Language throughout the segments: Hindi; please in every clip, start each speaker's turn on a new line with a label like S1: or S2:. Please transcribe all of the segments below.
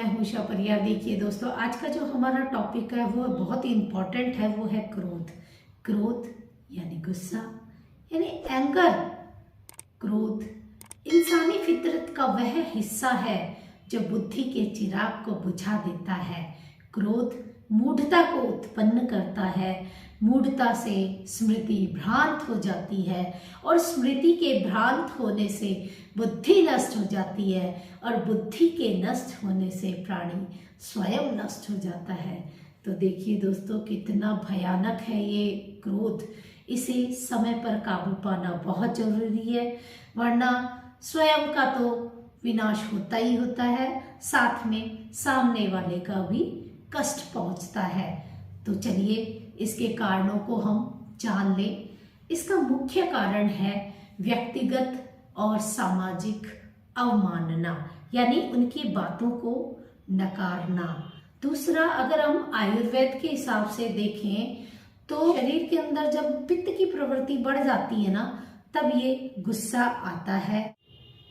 S1: मैं हूं उषा परियार। देखिए दोस्तों, आज का जो हमारा टॉपिक है वो बहुत ही इम्पोर्टेंट है। वो है क्रोध। क्रोध यानी गुस्सा, यानी एंगर। क्रोध इंसानी फितरत का वह हिस्सा है जो बुद्धि के चिराग को बुझा देता है। क्रोध मूढ़ता को उत्पन्न करता है। मूढ़ता से स्मृति भ्रांत हो जाती है और स्मृति के भ्रांत होने से बुद्धि नष्ट हो जाती है और बुद्धि के नष्ट होने से प्राणी स्वयं नष्ट हो जाता है। तो देखिए दोस्तों, कितना भयानक है ये क्रोध। इसे समय पर काबू पाना बहुत जरूरी है, वरना स्वयं का तो विनाश होता ही होता है, साथ में सामने वाले का भी कष्ट पहुंचता है। तो चलिए इसके कारणों को हम जान लें। इसका मुख्य कारण है व्यक्तिगत और सामाजिक अवमानना, यानी उनकी बातों को नकारना। दूसरा, अगर हम आयुर्वेद के हिसाब से देखें तो शरीर के अंदर जब पित्त की प्रवृत्ति बढ़ जाती है ना, तब ये गुस्सा आता है।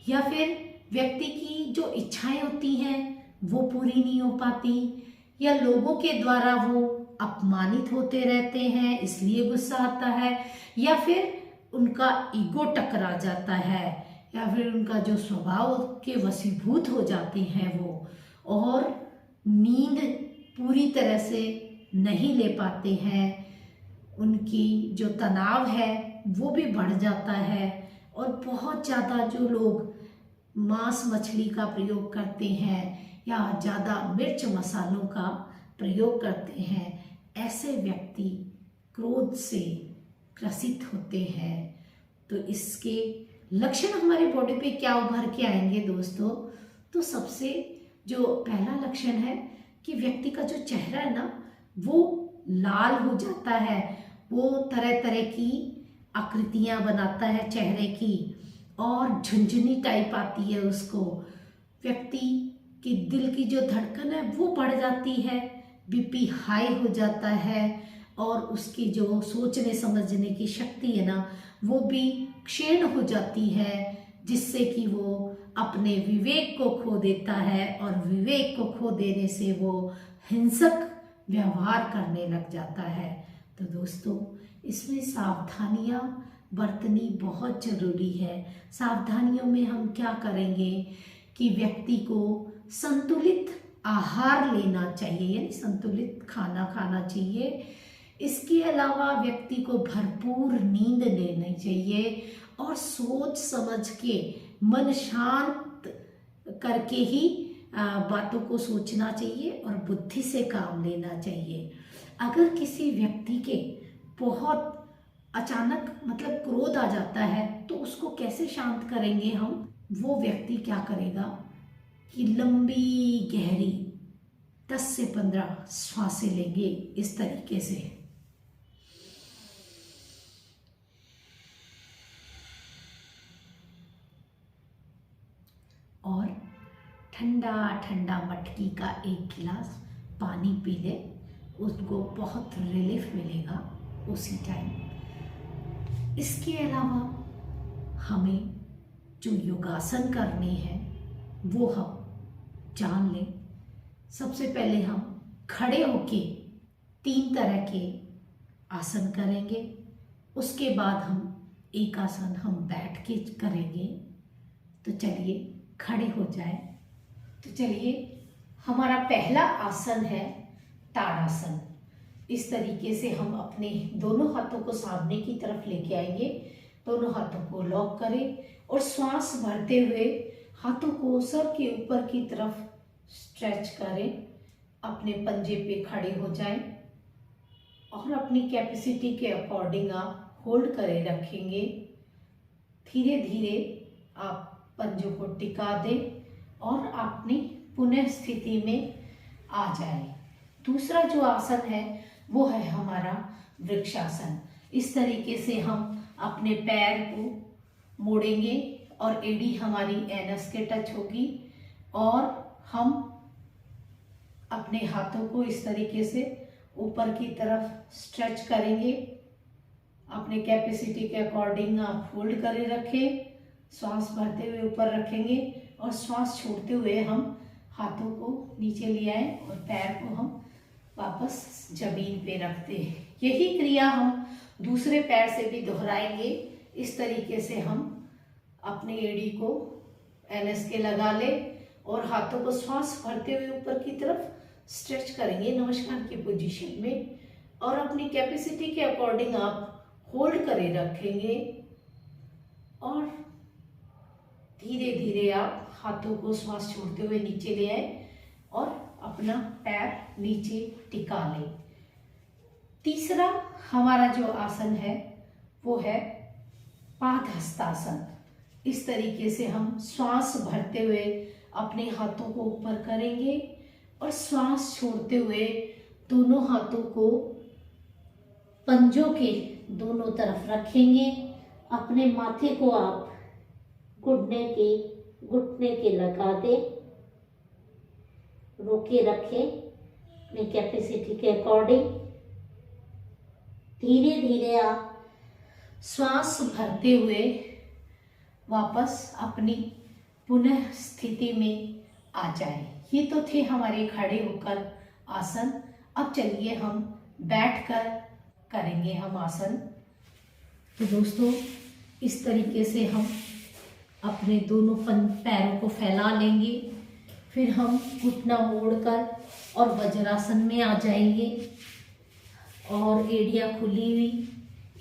S1: या फिर व्यक्ति की जो इच्छाएं होती हैं वो पूरी नहीं हो पाती, या लोगों के द्वारा वो अपमानित होते रहते हैं इसलिए गुस्सा आता है, या फिर उनका ईगो टकरा जाता है, या फिर उनका जो स्वभाव के वशीभूत हो जाते हैं वो, और नींद पूरी तरह से नहीं ले पाते हैं। उनकी जो तनाव है वो भी बढ़ जाता है। और बहुत ज़्यादा जो लोग मांस मछली का प्रयोग करते हैं या ज़्यादा मिर्च मसालों का प्रयोग करते हैं, ऐसे व्यक्ति क्रोध से ग्रसित होते हैं। तो इसके लक्षण हमारे बॉडी पे क्या उभर के आएंगे दोस्तों? तो सबसे जो पहला लक्षण है कि व्यक्ति का जो चेहरा है ना वो लाल हो जाता है। वो तरह तरह की आकृतियां बनाता है चेहरे की, और झुंझुनी टाइप आती है उसको। व्यक्ति की दिल की जो धड़कन है वो बढ़ जाती है, बीपी हाई हो जाता है, और उसकी जो सोचने समझने की शक्ति है ना वो भी क्षीण हो जाती है, जिससे कि वो अपने विवेक को खो देता है, और विवेक को खो देने से वो हिंसक व्यवहार करने लग जाता है। तो दोस्तों, इसमें सावधानियां बरतनी बहुत जरूरी है। सावधानियों में हम क्या करेंगे कि व्यक्ति को संतुलित आहार लेना चाहिए, यानी संतुलित खाना खाना चाहिए। इसके अलावा व्यक्ति को भरपूर नींद लेनी चाहिए, और सोच समझ के मन शांत करके ही बातों को सोचना चाहिए और बुद्धि से काम लेना चाहिए। अगर किसी व्यक्ति के बहुत अचानक मतलब क्रोध आ जाता है तो उसको कैसे शांत करेंगे हम? वो व्यक्ति क्या करेगा कि लंबी गहरी 10 से 15 श्वासें लेंगे इस तरीके से, और ठंडा ठंडा मटकी का एक गिलास पानी पी ले, उसको बहुत रिलीफ मिलेगा उसी टाइम। इसके अलावा हमें जो योगासन करने हैं वो हम जान लें। सबसे पहले हम खड़े होके 3 तरह के आसन करेंगे। उसके बाद हम एक आसन हम बैठ के करेंगे। तो चलिए खड़े हो जाए। तो चलिए, हमारा पहला आसन है ताड़ासन। इस तरीके से हम अपने दोनों हाथों को सामने की तरफ लेके आएंगे, दोनों हाथों को लॉक करें और श्वास भरते हुए हाथों को सर के ऊपर की तरफ स्ट्रेच करें। अपने पंजे पे खड़े हो जाएं और अपनी कैपेसिटी के अकॉर्डिंग आप होल्ड करे रखेंगे। धीरे धीरे आप पंजों को टिका दें और अपनी पुनः स्थिति में आ जाए। दूसरा जो आसन है वो है हमारा वृक्षासन। इस तरीके से हम अपने पैर को मोड़ेंगे और एड़ी हमारी एनस के टच होगी, और हम अपने हाथों को इस तरीके से ऊपर की तरफ स्ट्रेच करेंगे। अपने कैपेसिटी के अकॉर्डिंग आप होल्ड करे रखें, श्वास भरते हुए ऊपर रखेंगे और श्वास छोड़ते हुए हम हाथों को नीचे ले आए और पैर को हम वापस जमीन पे रखते हैं। यही क्रिया हम दूसरे पैर से भी दोहराएंगे। इस तरीके से हम अपनी एड़ी को एनएस के लगा ले और हाथों को श्वास भरते हुए ऊपर की तरफ स्ट्रेच करेंगे नमस्कार की पोजीशन में, और अपनी कैपेसिटी के अकॉर्डिंग आप होल्ड करे रखेंगे और धीरे धीरे आप हाथों को श्वास छोड़ते हुए नीचे ले आए और अपना पैर नीचे टिका लें। तीसरा हमारा जो आसन है वो है पादहस्तासन। इस तरीके से हम श्वास भरते हुए अपने हाथों को ऊपर करेंगे और श्वास छोड़ते हुए दोनों हाथों को पंजों के दोनों तरफ रखेंगे। अपने माथे को आप घुटने के लगा दें, रोके रखें अपनी कैपेसिटी के अकॉर्डिंग। धीरे धीरे आप श्वास भरते हुए वापस अपनी पुनः स्थिति में आ जाए। ये तो थे हमारे खड़े होकर आसन। अब चलिए हम बैठकर करेंगे हम आसन। तो दोस्तों इस तरीके से हम अपने दोनों पैरों को फैला लेंगे, फिर हम घुटना मोड़कर और वज्रासन में आ जाएंगे और एड़ियाँ खुली हुई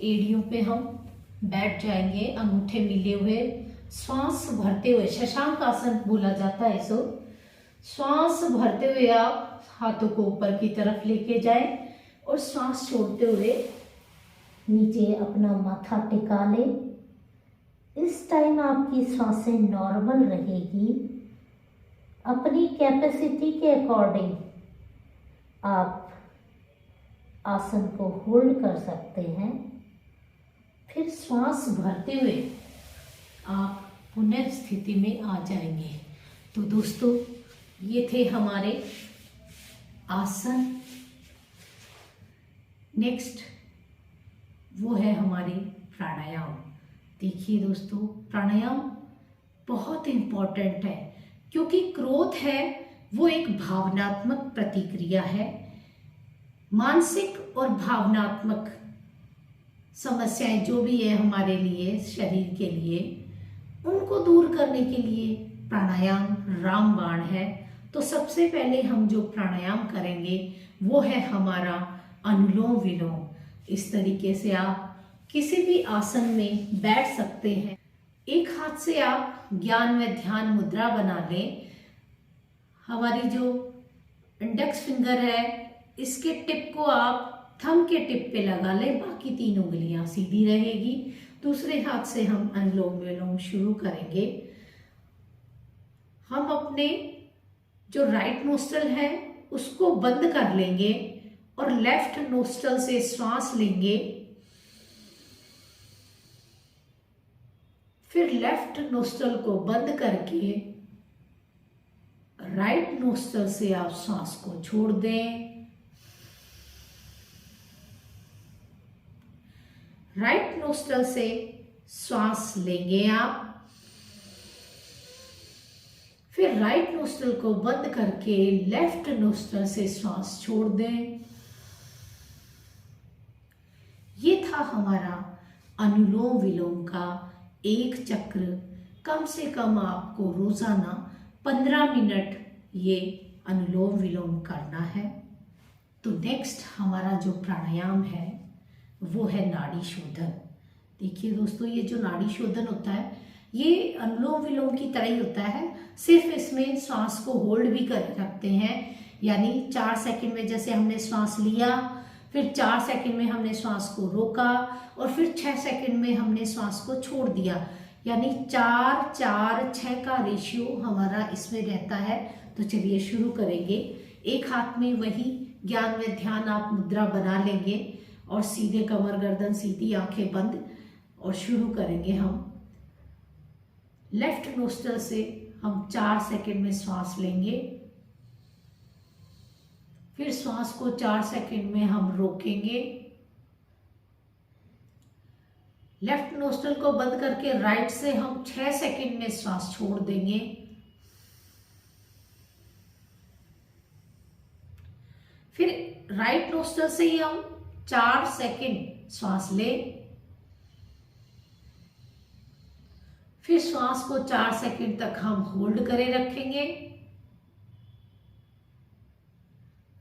S1: एड़ियों पे हम बैठ जाएंगे, अंगूठे मिले हुए। श्वास भरते हुए शशांक आसन बोला जाता है इसको। श्वास भरते हुए आप हाथों को ऊपर की तरफ लेके जाएं और श्वास छोड़ते हुए नीचे अपना माथा टिका लें। इस टाइम आपकी सांसें नॉर्मल रहेगी। अपनी कैपेसिटी के अकॉर्डिंग आप आसन को होल्ड कर सकते हैं। फिर श्वास भरते हुए आप पुनः स्थिति में आ जाएंगे। तो दोस्तों ये थे हमारे आसन। नेक्स्ट वो है हमारे प्राणायाम। देखिए दोस्तों प्राणायाम बहुत इम्पोर्टेंट है क्योंकि क्रोध है वो एक भावनात्मक प्रतिक्रिया है। मानसिक और भावनात्मक समस्याएं जो भी है हमारे लिए शरीर के लिए, उनको दूर करने के लिए प्राणायाम रामबाण है। तो सबसे पहले हम जो प्राणायाम करेंगे वो है हमारा अनुलोम विलोम। इस तरीके से आप किसी भी आसन में बैठ सकते हैं। एक हाथ से आप ज्ञान में ध्यान मुद्रा बना लें। हमारी जो इंडेक्स फिंगर है इसके टिप को आप थंब के टिप पे लगा लें, बाकी तीन उंगलियां सीधी रहेगी। दूसरे हाथ से हम अनुलोम विलोम शुरू करेंगे। हम अपने जो राइट नोस्ट्रल है उसको बंद कर लेंगे और लेफ्ट नोस्ट्रल से श्वास लेंगे। फिर लेफ्ट नोस्ट्रल को बंद करके राइट नोस्ट्रल से आप श्वास को छोड़ दें। राइट नोस्ट्रल से श्वास लेंगे आप, फिर राइट नोस्ट्रल को बंद करके लेफ्ट नोस्ट्रल से श्वास छोड़ दें। ये था हमारा अनुलोम विलोम का एक चक्र। कम से कम आपको रोजाना 15 मिनट ये अनुलोम विलोम करना है। तो नेक्स्ट हमारा जो प्राणायाम है वो है नाड़ी शोधन। देखिए दोस्तों ये जो नाड़ी शोधन होता है ये अनुलोम विलोम की तरह ही होता है, सिर्फ इसमें श्वास को होल्ड भी कर रखते हैं। यानी 4 सेकंड में जैसे हमने श्वास लिया, फिर 4 सेकंड में हमने श्वास को रोका और फिर 6 सेकंड में हमने श्वास को छोड़ दिया। यानी 4-4-6 का रेशियो हमारा इसमें रहता है। तो चलिए शुरू करेंगे। एक हाथ में वही ज्ञान में ध्यान आप मुद्रा बना लेंगे और सीधे कमर गर्दन सीधी, आंखें बंद, और शुरू करेंगे हम। लेफ्ट नोस्ट्रल से हम 4 सेकंड में श्वास लेंगे, फिर श्वास को 4 सेकंड में हम रोकेंगे। लेफ्ट नोस्ट्रल को बंद करके राइट से हम 6 सेकंड में श्वास छोड़ देंगे। फिर राइट नोस्ट्रल से ही हम 4 सेकंड श्वास लें, फिर श्वास को 4 सेकंड तक हम होल्ड करे रखेंगे।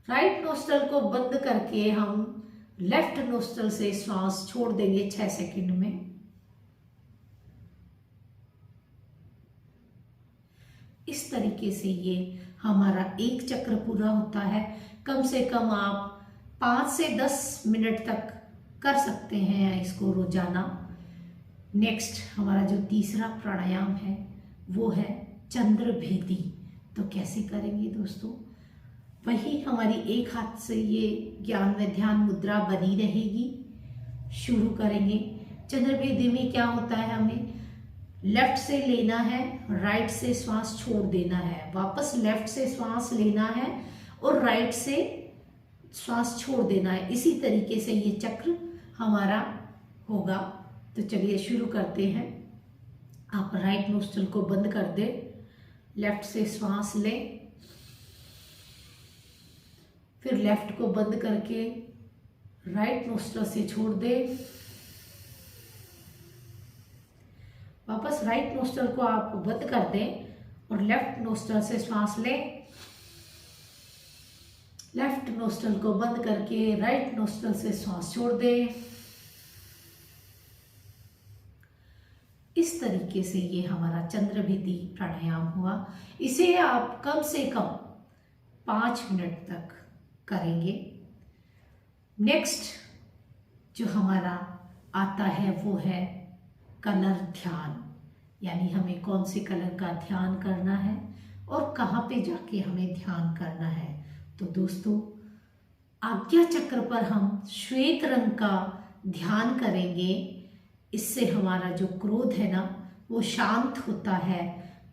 S1: राइट नोस्ट्रल को बंद करके हम लेफ्ट नोस्ट्रल से श्वास छोड़ देंगे 6 सेकंड में। इस तरीके से ये हमारा एक चक्र पूरा होता है। कम से कम आप 5 से 10 मिनट तक कर सकते हैं इसको रोजाना। नेक्स्ट हमारा जो तीसरा प्राणायाम है वो है चंद्रभेदी। तो कैसे करेंगे दोस्तों? वही हमारी एक हाथ से ये ज्ञान में ध्यान मुद्रा बनी रहेगी। शुरू करेंगे। चंद्रभेदी में क्या होता है, हमें लेफ्ट से लेना है, राइट से श्वास छोड़ देना है, वापस लेफ्ट से श्वास लेना है और राइट से श्वास छोड़ देना है। इसी तरीके से ये चक्र हमारा होगा। तो चलिए शुरू करते हैं। आप राइट नोस्ट्रल को बंद कर दे, लेफ्ट से श्वास लें, फिर लेफ्ट को बंद करके राइट नोस्ट्रल से छोड़ दे, वापस राइट नोस्ट्रल को आप बंद कर दें और लेफ्ट नोस्ट्रल से श्वास लें, लेफ्ट नोस्ट्रल को बंद करके राइट नोस्ट्रल से श्वास छोड़ दें। इस तरीके से ये हमारा चंद्रभेदी प्राणायाम हुआ। इसे आप कम से कम 5 मिनट तक करेंगे। नेक्स्ट जो हमारा आता है वो है कलर ध्यान, यानी हमें कौन से कलर का ध्यान करना है और कहाँ पे जाके हमें ध्यान करना है। तो दोस्तों आज्ञा चक्र पर हम श्वेत रंग का ध्यान करेंगे। इससे हमारा जो क्रोध है ना वो शांत होता है।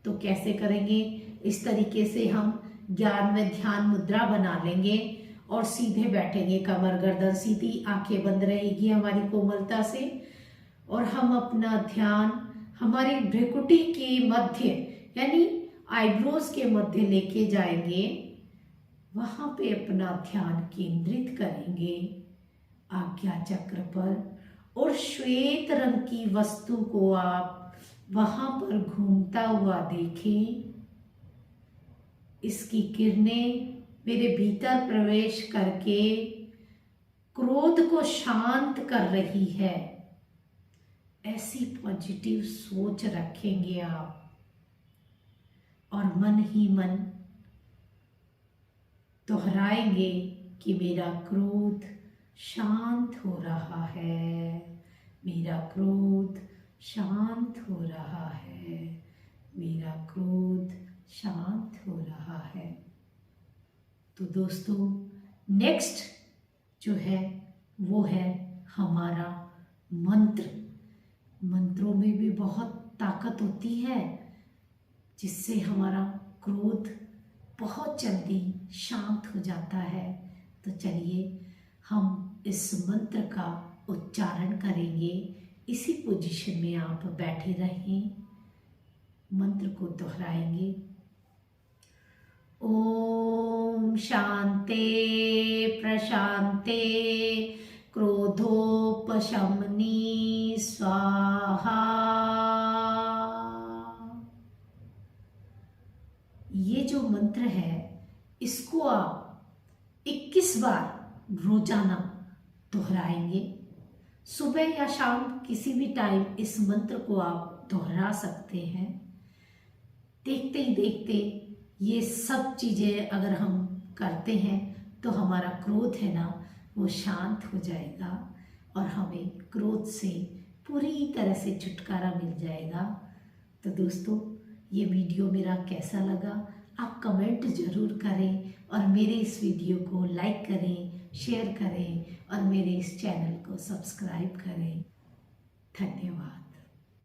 S1: तो कैसे करेंगे? इस तरीके से हम ज्ञान में ध्यान मुद्रा बना लेंगे और सीधे बैठेंगे, कमर गर्दन सीधी, आंखें बंद रहेगी हमारी कोमलता से, और हम अपना ध्यान हमारी भ्रुकुटी के मध्य यानी आईब्रोज के मध्य लेके जाएंगे। वहां पे अपना ध्यान केंद्रित करेंगे आज्ञा चक्र पर, और श्वेत रंग की वस्तु को आप वहां पर घूमता हुआ देखें। इसकी किरणें मेरे भीतर प्रवेश करके क्रोध को शांत कर रही है। ऐसी पॉजिटिव सोच रखेंगे आप और मन ही मन दोहराएंगे कि मेरा क्रोध शांत हो रहा है, मेरा क्रोध शांत हो रहा है, मेरा क्रोध शांत हो रहा है। तो दोस्तों नेक्स्ट जो है वो है हमारा मंत्र। मंत्रों में भी बहुत ताकत होती है जिससे हमारा क्रोध बहुत जल्दी शांत हो जाता है। तो चलिए हम इस मंत्र का उच्चारण करेंगे। इसी पोजीशन में आप बैठे रहें, मंत्र को दोहराएंगे। ओम शांते प्रशांते क्रोधोपशमनी स्वाहा। ये जो मंत्र है इसको आप 21 बार रोजाना दोहराएंगे। सुबह या शाम किसी भी टाइम इस मंत्र को आप दोहरा सकते हैं। देखते ही देखते ये सब चीज़ें अगर हम करते हैं तो हमारा क्रोध है ना वो शांत हो जाएगा और हमें क्रोध से पूरी तरह से छुटकारा मिल जाएगा। तो दोस्तों ये वीडियो मेरा कैसा लगा आप कमेंट ज़रूर करें और मेरे इस वीडियो को लाइक करें, शेयर करें और मेरे इस चैनल को सब्सक्राइब करें। धन्यवाद।